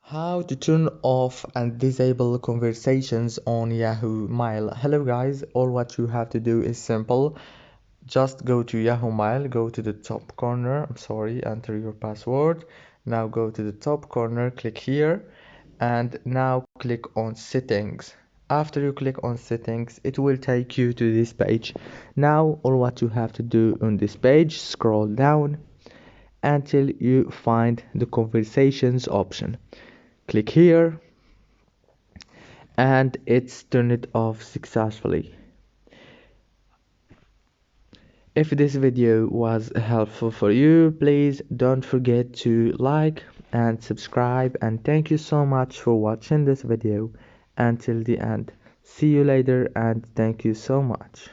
How to turn off and disable conversations on Yahoo Mail. Hello guys, all what you have to do is simple. Just go to Yahoo Mail, go to the top corner, enter your password. Now go to the top corner, click here, and now click on settings. After you click on settings, it will take you to this page. Now all what you have to do on this page, scroll down until you find the conversations option. Click here and it's turned it off successfully. If this video was helpful for you, please don't forget to like and subscribe, and thank you so much for watching this video until the end. See you later and thank you so much.